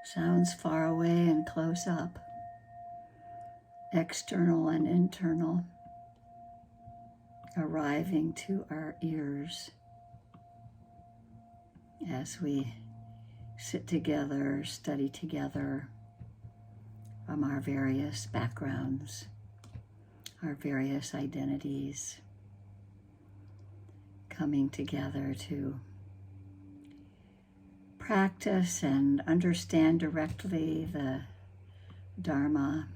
sounds far away and close up, external and internal, arriving to our ears as we sit together, study together from our various backgrounds, our various identities, coming together to practice and understand directly the Dharma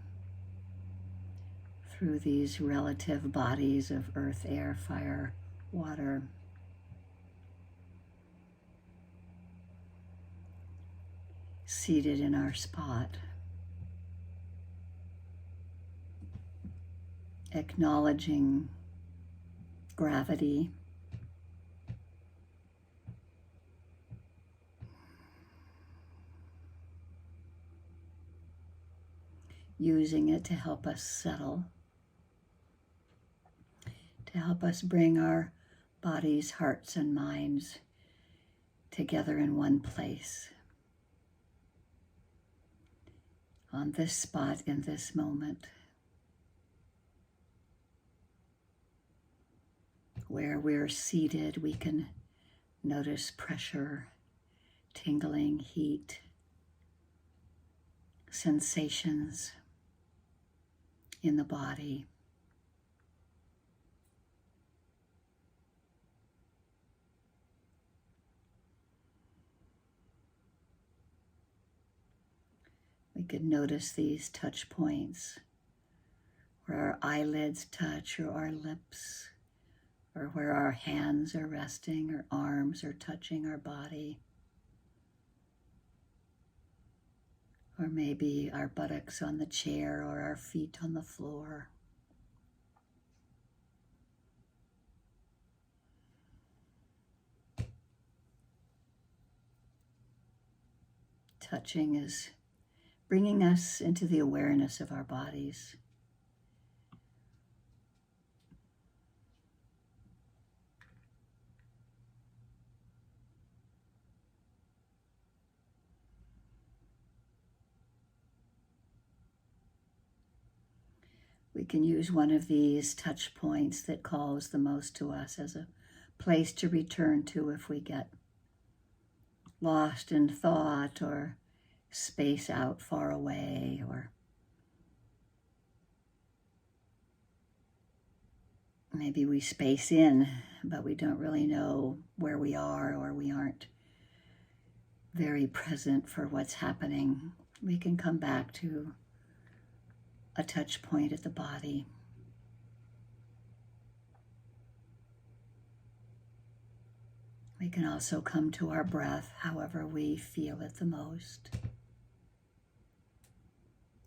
through these relative bodies of earth, air, fire, water. Seated in our spot, acknowledging gravity, using it to help us settle, to help us bring our bodies, hearts, and minds together in one place, on this spot, in this moment, where we're seated. We can notice pressure, tingling, heat, sensations in the body. We could notice these touch points where our eyelids touch, or our lips, or where our hands are resting, or arms are touching our body, or maybe our buttocks on the chair or our feet on the floor. Touching is bringing us into the awareness of our bodies. We can use one of these touch points that calls the most to us as a place to return to if we get lost in thought or space out far away, or maybe we space in, but we don't really know where we are, or we aren't very present for what's happening. We can come back to a touch point at the body. We can also come to our breath, however we feel it the most,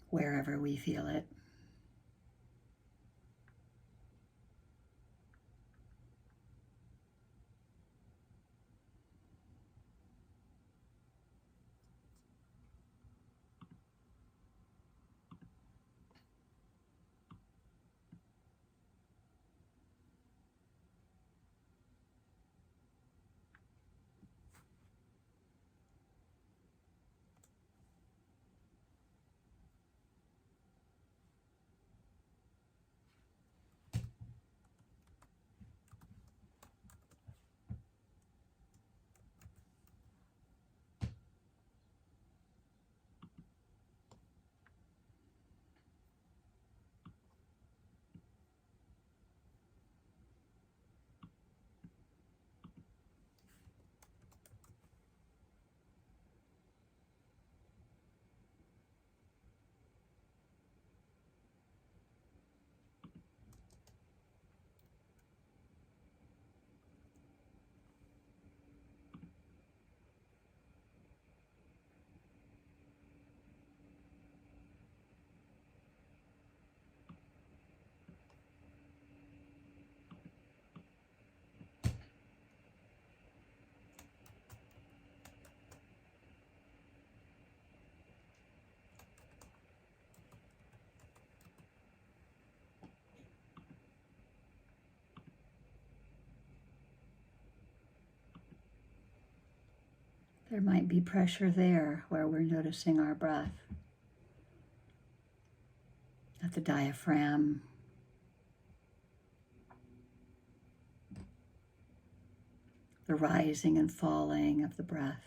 wherever we feel it. There might be pressure there where we're noticing our breath. At the diaphragm, the rising and falling of the breath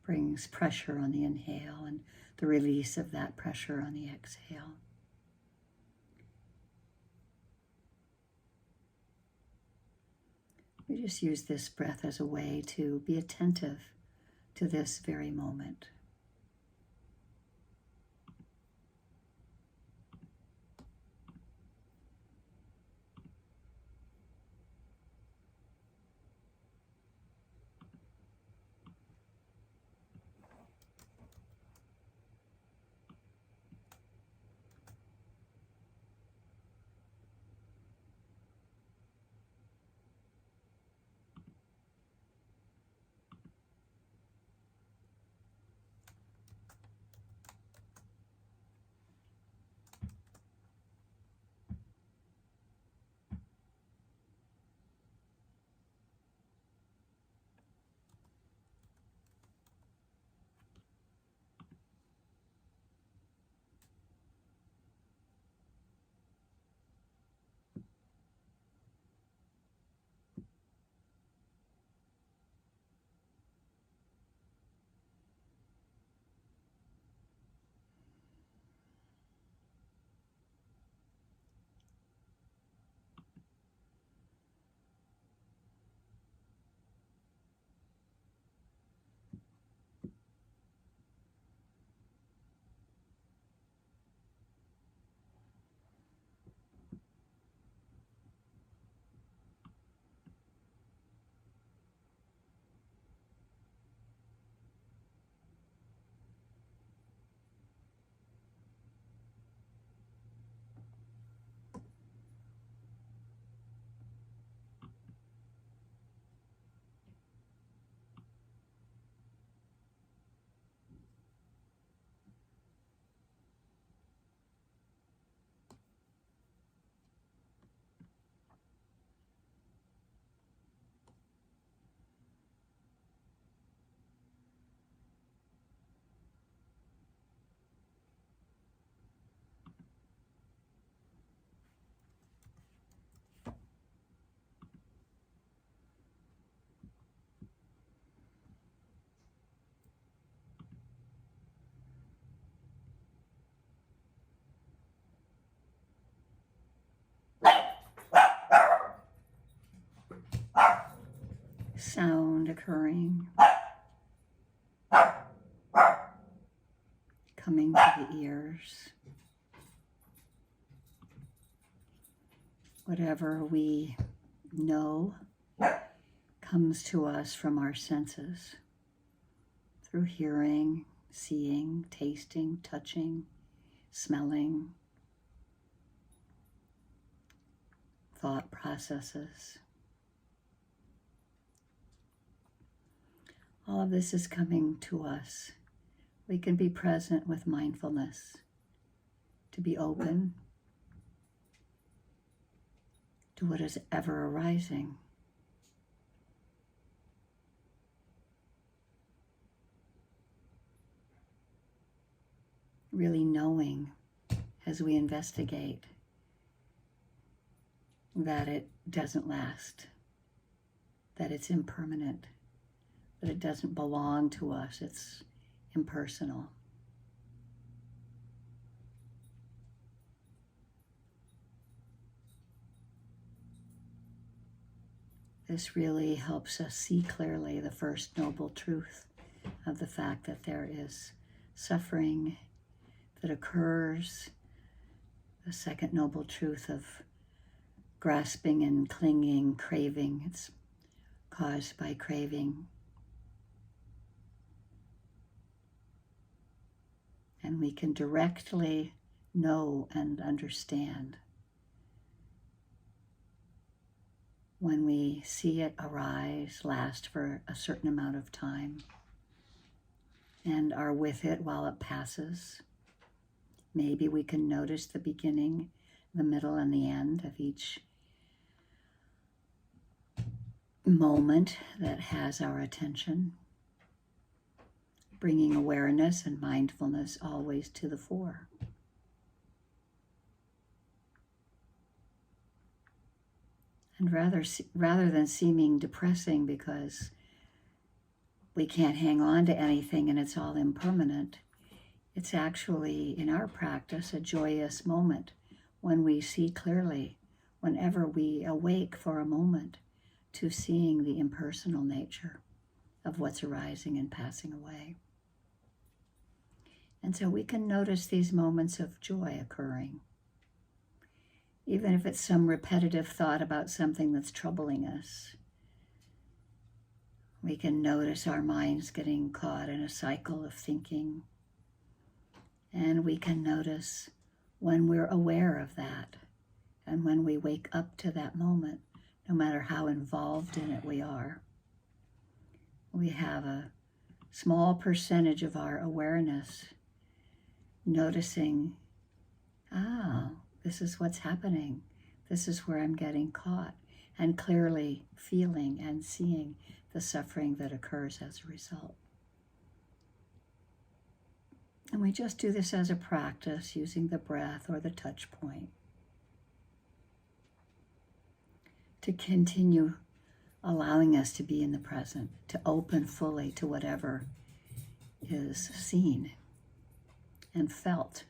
brings pressure on the inhale and the release of that pressure on the exhale. We just use this breath as a way to be attentive to this very moment. Sound occurring, coming to the ears. Whatever we know comes to us from our senses, through hearing, seeing, tasting, touching, smelling, thought processes. All of this is coming to us. We can be present with mindfulness, to be open to what is ever arising. Really knowing as we investigate that it doesn't last, that it's impermanent, that it doesn't belong to us, it's impersonal. This really helps us see clearly the first noble truth of the fact that there is suffering that occurs, the second noble truth of grasping and clinging, craving. It's caused by craving. And we can directly know and understand when we see it arise, last for a certain amount of time, and are with it while it passes. Maybe we can notice the beginning, the middle, and the end of each moment that has our attention. bringing awareness and mindfulness always to the fore. And rather than seeming depressing because we can't hang on to anything and it's all impermanent, it's actually, in our practice, a joyous moment when we see clearly, whenever we awake for a moment to seeing the impersonal nature of what's arising and passing away. And so we can notice these moments of joy occurring, even if it's some repetitive thought about something that's troubling us. We can notice our minds getting caught in a cycle of thinking. And we can notice when we're aware of that and when we wake up to that moment, no matter how involved in it we are. We have a small percentage of our awareness noticing, this is what's happening. This is where I'm getting caught, and clearly feeling and seeing the suffering that occurs as a result. And we just do this as a practice using the breath or the touch point to continue allowing us to be in the present, to open fully to whatever is seen and felt.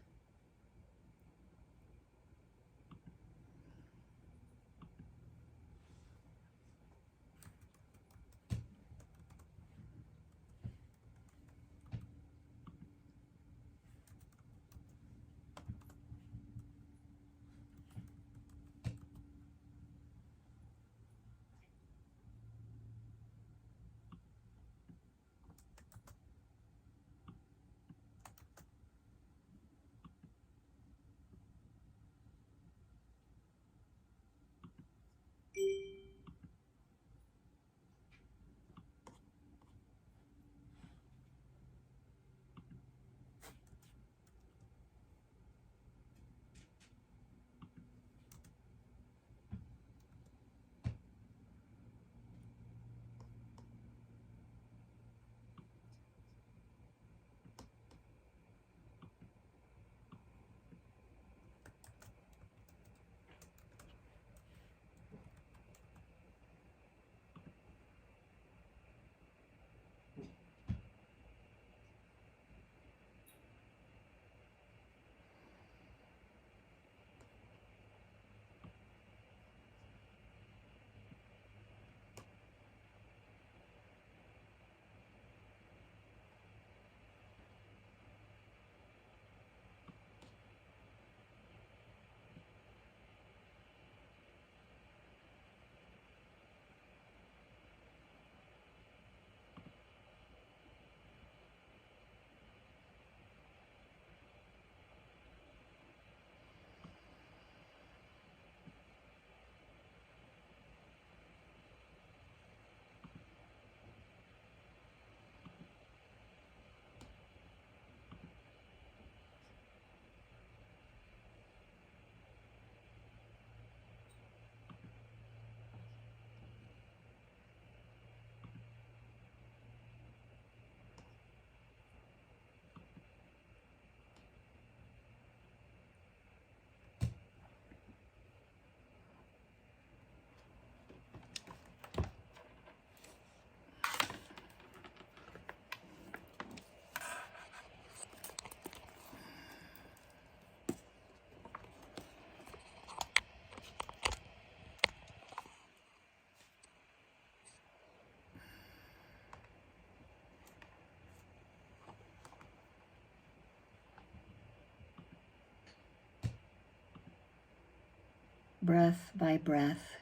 Breath by breath,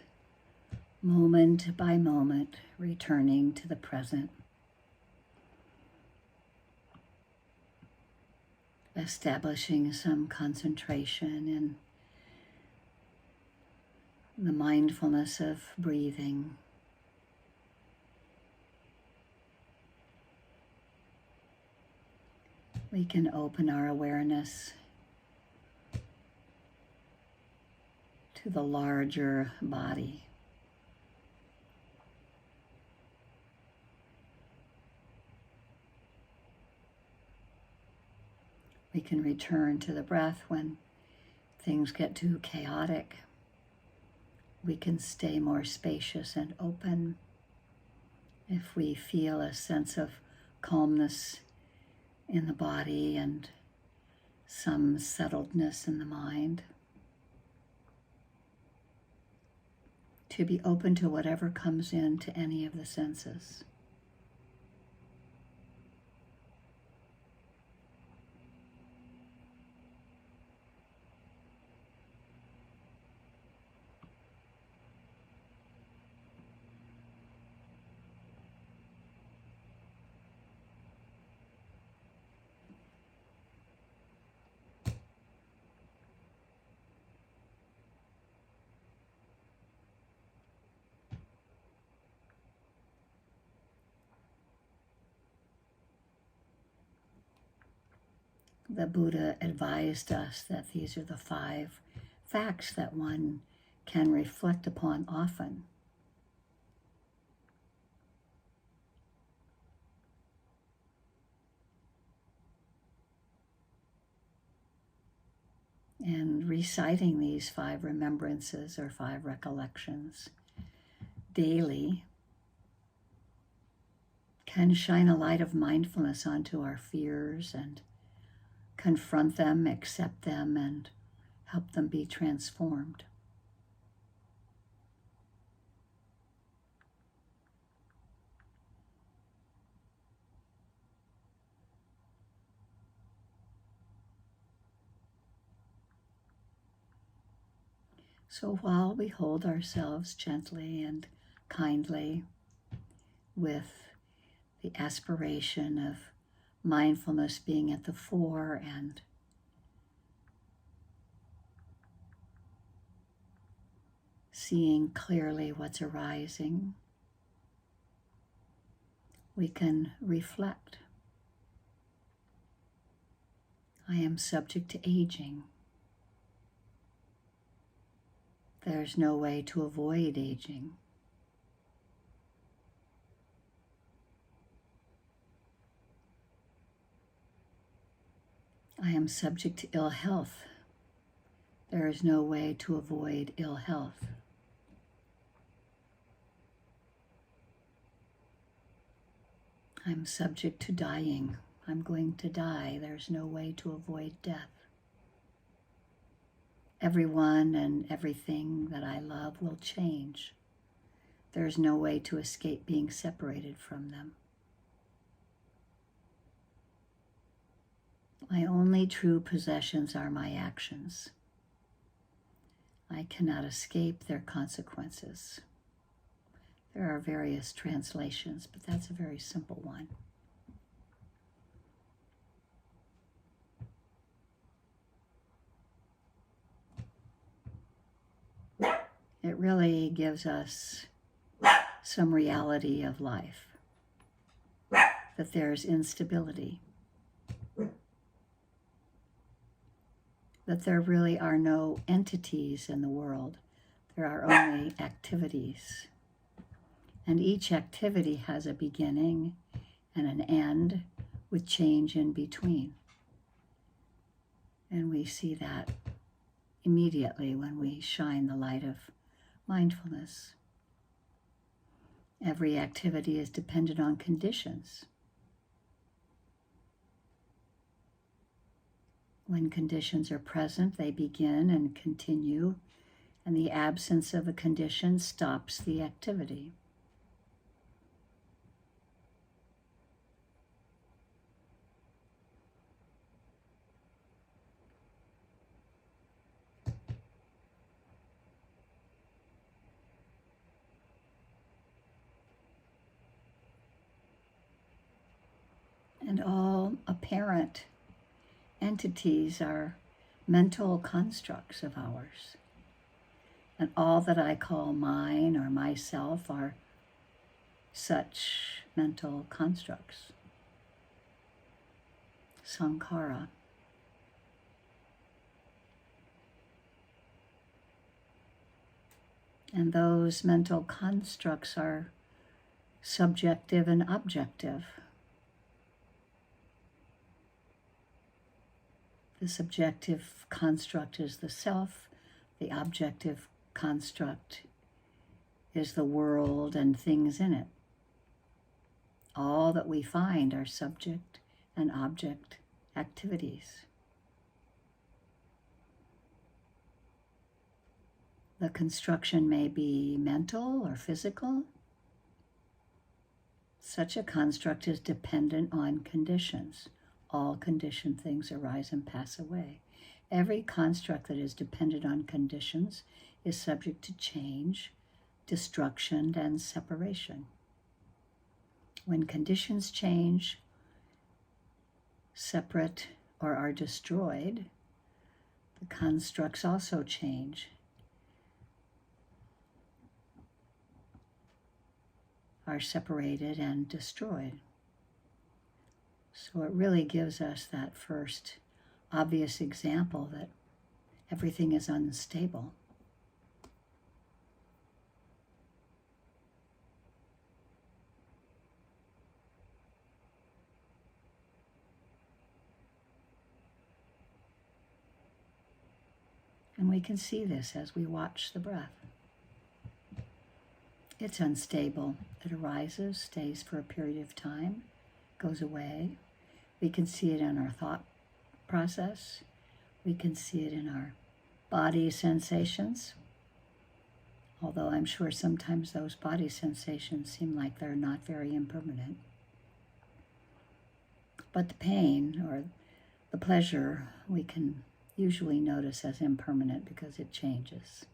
moment by moment, returning to the present. Establishing some concentration in the mindfulness of breathing. We can open our awareness to the larger body. We can return to the breath when things get too chaotic. We can stay more spacious and open if we feel a sense of calmness in the body and some settledness in the mind. To be open to whatever comes into any of the senses. The Buddha advised us that these are the 5 facts that one can reflect upon often. And reciting these 5 remembrances or 5 recollections daily can shine a light of mindfulness onto our fears and confront them, accept them, and help them be transformed. So while we hold ourselves gently and kindly with the aspiration of mindfulness being at the fore and seeing clearly what's arising, we can reflect. I am subject to aging. There's no way to avoid aging. I am subject to ill health. There is no way to avoid ill health. I'm subject to dying. I'm going to die. There's no way to avoid death. Everyone and everything that I love will change. There's no way to escape being separated from them. My only true possessions are my actions. I cannot escape their consequences. There are various translations, but that's a very simple one. It really gives us some reality of life, that there's instability, that there really are no entities in the world. There are only activities. And each activity has a beginning and an end with change in between. And we see that immediately when we shine the light of mindfulness. Every activity is dependent on conditions. When conditions are present, they begin and continue, and the absence of a condition stops the activity. And all apparent entities are mental constructs of ours. And all that I call mine or myself are such mental constructs. Sankhara. And those mental constructs are subjective and objective. The subjective construct is the self. The objective construct is the world and things in it. All that we find are subject and object activities. The construction may be mental or physical. Such a construct is dependent on conditions. All conditioned things arise and pass away. Every construct that is dependent on conditions is subject to change, destruction, and separation. When conditions change, separate, or are destroyed, the constructs also change, are separated and destroyed. So it really gives us that first obvious example that everything is unstable. And we can see this as we watch the breath. It's unstable. It arises, stays for a period of time, goes away. We can see it in our thought process. We can see it in our body sensations. Although I'm sure sometimes those body sensations seem like they're not very impermanent. But the pain or the pleasure we can usually notice as impermanent because it changes.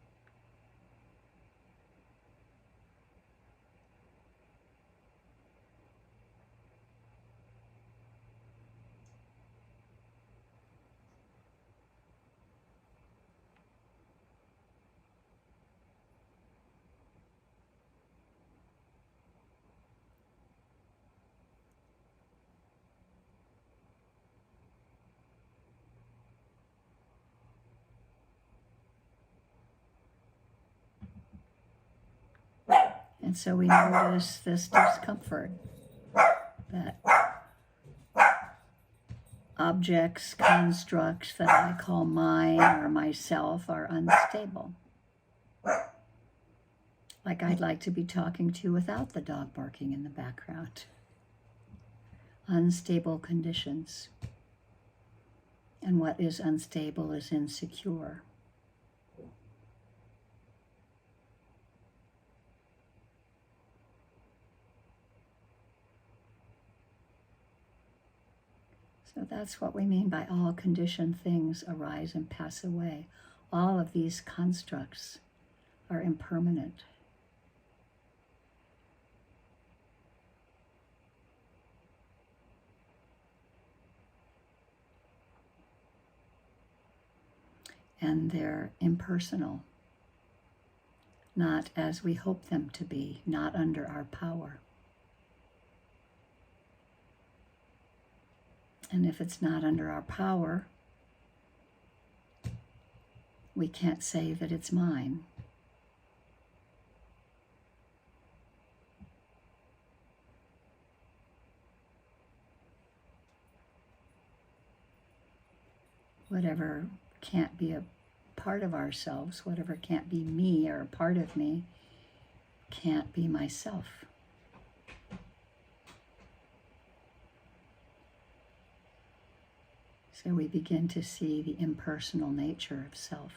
And so we notice this discomfort, that objects, constructs that I call mine or myself are unstable. Like I'd like to be talking to you without the dog barking in the background. Unstable conditions. And what is unstable is insecure. So that's what we mean by all conditioned things arise and pass away. All of these constructs are impermanent. And they're impersonal, not as we hope them to be, not under our power. And if it's not under our power, we can't say that it's mine. Whatever can't be a part of ourselves, whatever can't be me or a part of me, can't be myself. So we begin to see the impersonal nature of self.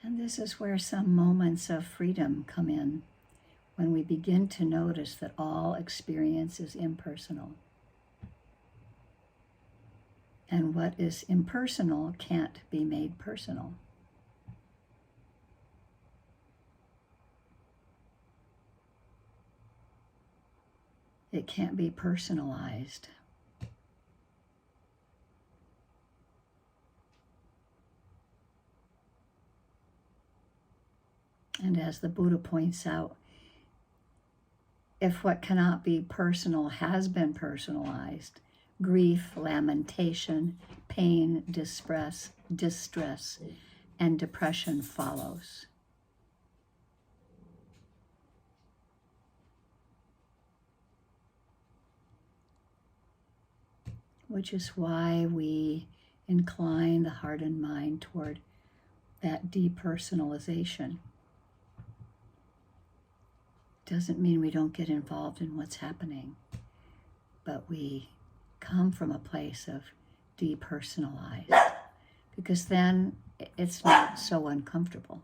And this is where some moments of freedom come in, when we begin to notice that all experience is impersonal. And what is impersonal can't be made personal. It can't be personalized. And as the Buddha points out, if what cannot be personal has been personalized, grief, lamentation, pain, distress, and depression follows. Which is why we incline the heart and mind toward that depersonalization. Doesn't mean we don't get involved in what's happening, but we come from a place of depersonalized, because then it's not so uncomfortable.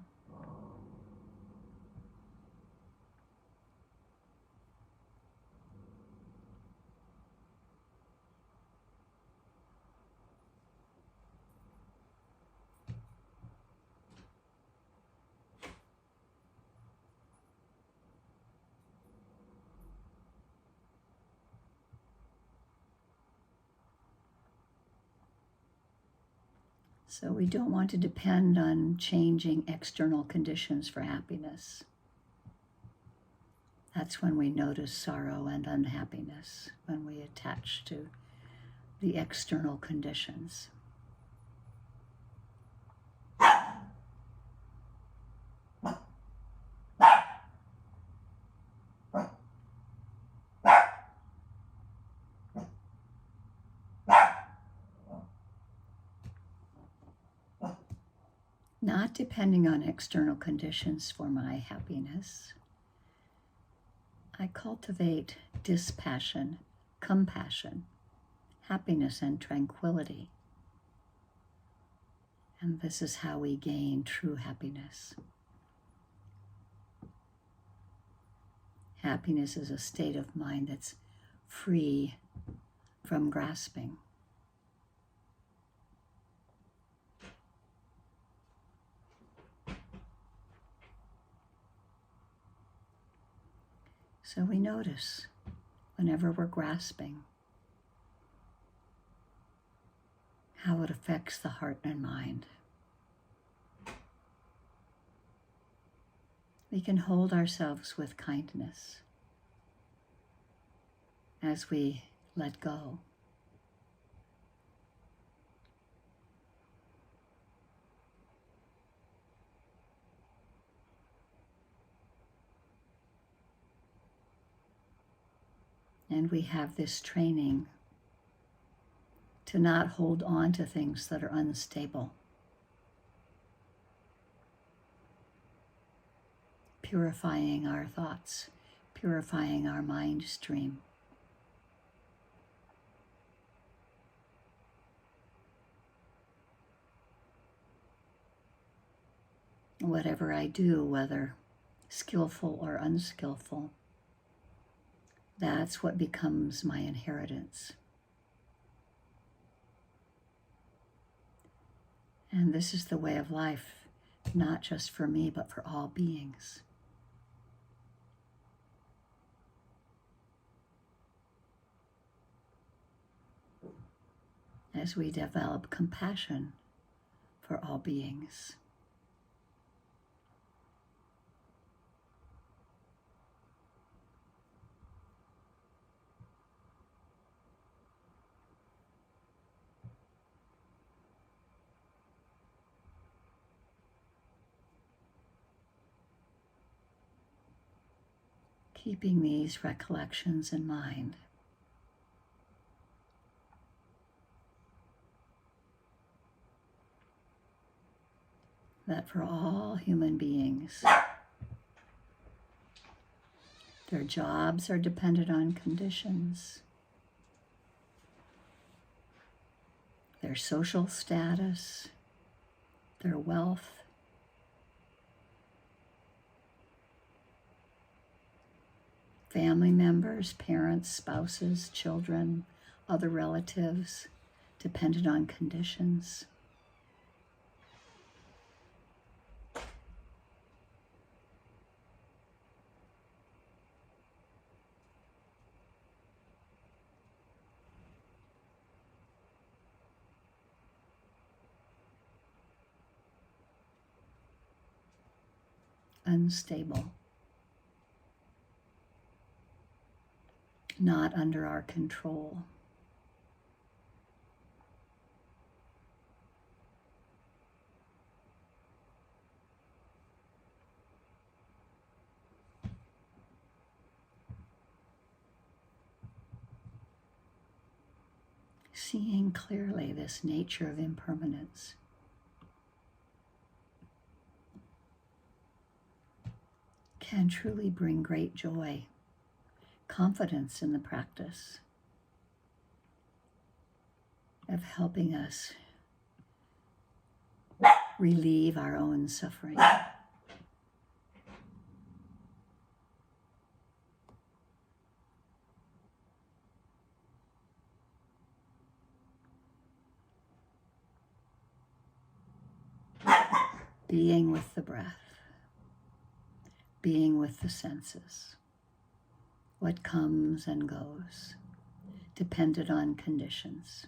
So we don't want to depend on changing external conditions for happiness. That's when we notice sorrow and unhappiness, when we attach to the external conditions. Not depending on external conditions for my happiness, I cultivate dispassion, compassion, happiness, and tranquility. And this is how we gain true happiness. Happiness is a state of mind that's free from grasping. So we notice whenever we're grasping how it affects the heart and mind. We can hold ourselves with kindness as we let go. And we have this training to not hold on to things that are unstable. Purifying our thoughts, purifying our mind stream. Whatever I do, whether skillful or unskillful, that's what becomes my inheritance. And this is the way of life, not just for me, but for all beings. As we develop compassion for all beings. Keeping these recollections in mind. That for all human beings, their jobs are dependent on conditions, their social status, their wealth, family members, parents, spouses, children, other relatives, dependent on conditions. Unstable. not under our control. Seeing clearly this nature of impermanence. Can truly bring great joy, confidence in the practice of helping us relieve our own suffering. Being with the breath, being with the senses, what comes and goes, dependent on conditions.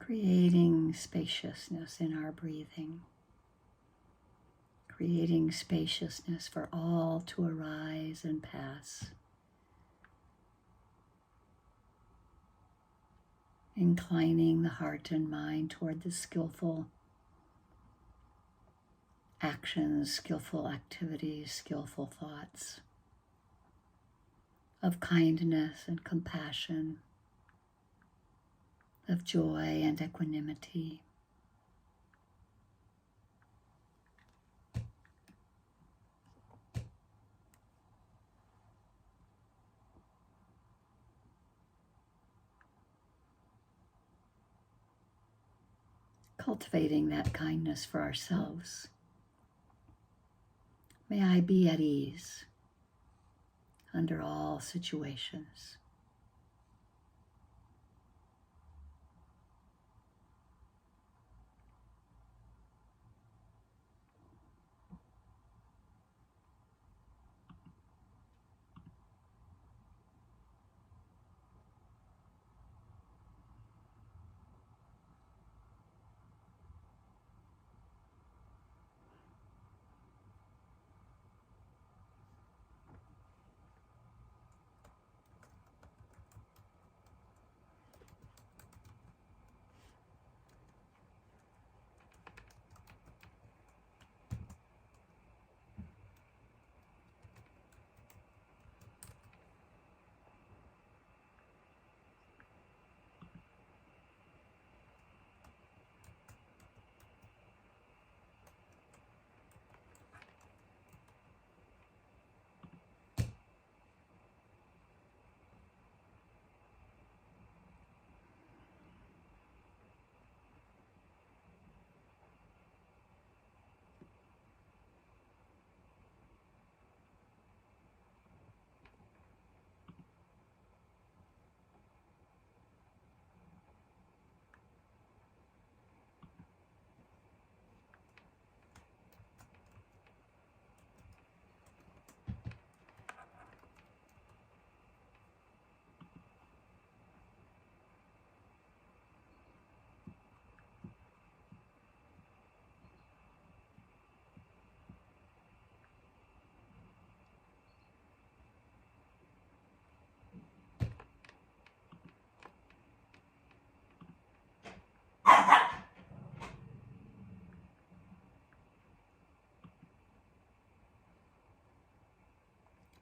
Creating spaciousness in our breathing, creating spaciousness for all to arise and pass, inclining the heart and mind toward the skillful actions, skillful activities, skillful thoughts of kindness and compassion, of joy and equanimity. Cultivating that kindness for ourselves. May I be at ease under all situations.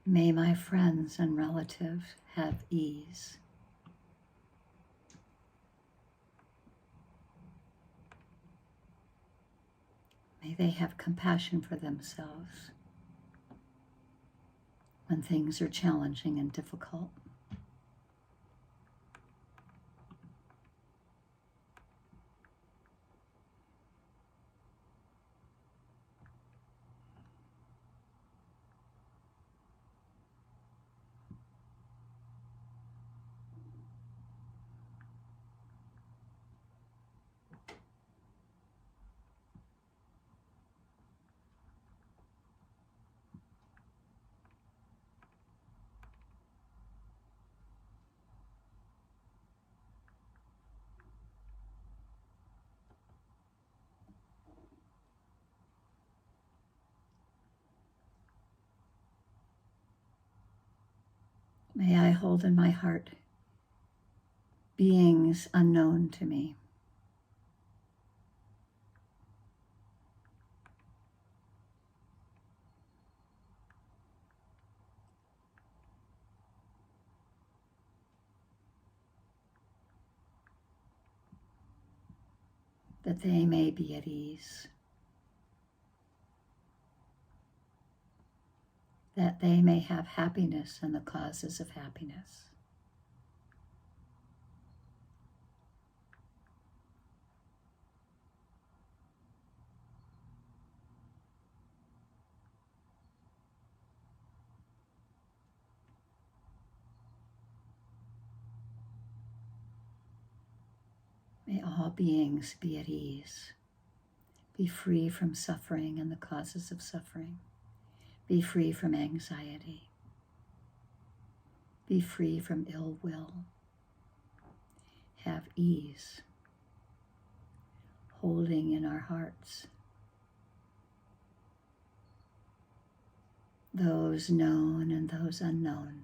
May my friends and relatives have ease. May they have compassion for themselves when things are challenging and difficult. May I hold in my heart beings unknown to me. That they may be at ease. That they may have happiness and the causes of happiness. May all beings be at ease, be free from suffering and the causes of suffering, be free from anxiety, be free from ill will, have ease, holding in our hearts those known and those unknown.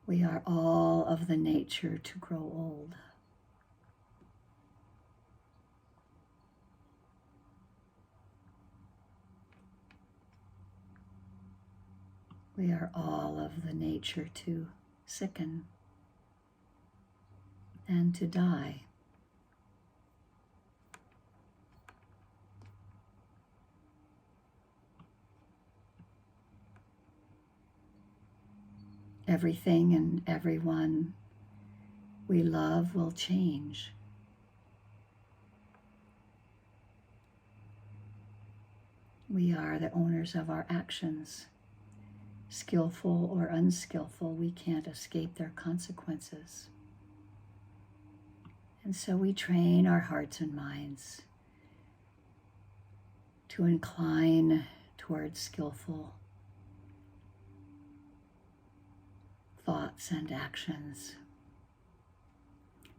We are all of the nature to grow old. We are all of the nature to sicken and to die. Everything and everyone we love will change. We are the owners of our actions. Skillful or unskillful, we can't escape their consequences. And so we train our hearts and minds to incline towards skillful thoughts and actions.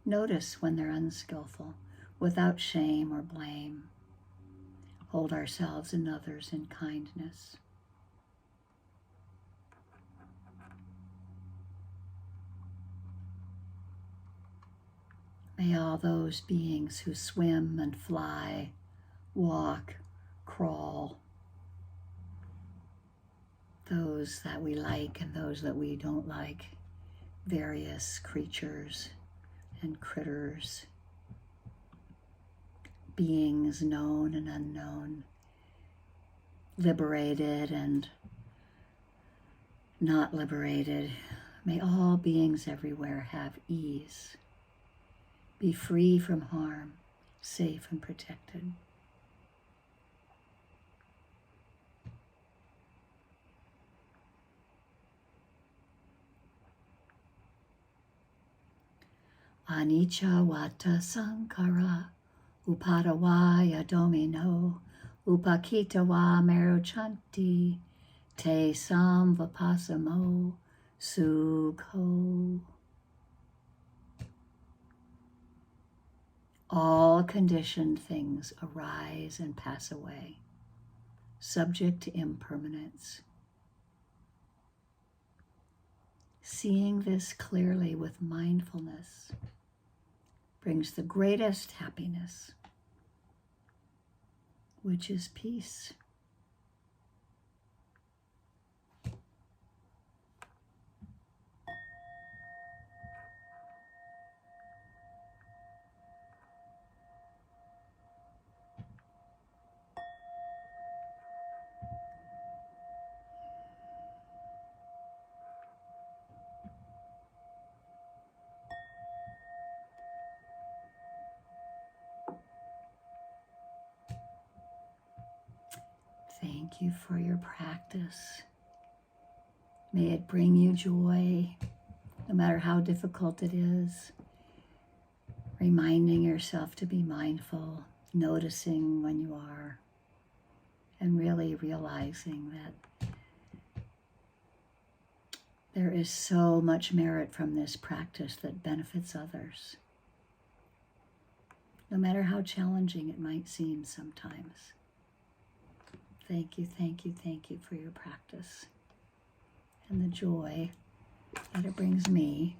Notice when they're unskillful, without shame or blame. Hold ourselves and others in kindness. May all those beings who swim and fly, walk, crawl, those that we like and those that we don't like, various creatures and critters, beings known and unknown, liberated and not liberated. May all beings everywhere have ease, be free from harm, safe and protected. Anicca vata sankara, upadavaya domino, upakitava merochanti, te samvapasamo sukho. All conditioned things arise and pass away, subject to impermanence. Seeing this clearly with mindfulness brings the greatest happiness which is peace. Thank you for your practice. May it bring you joy, no matter how difficult it is. Reminding yourself to be mindful, noticing when you are, and really realizing that there is so much merit from this practice that benefits others, no matter how challenging it might seem sometimes. Thank you, thank you, thank you for your practice and the joy that it brings me.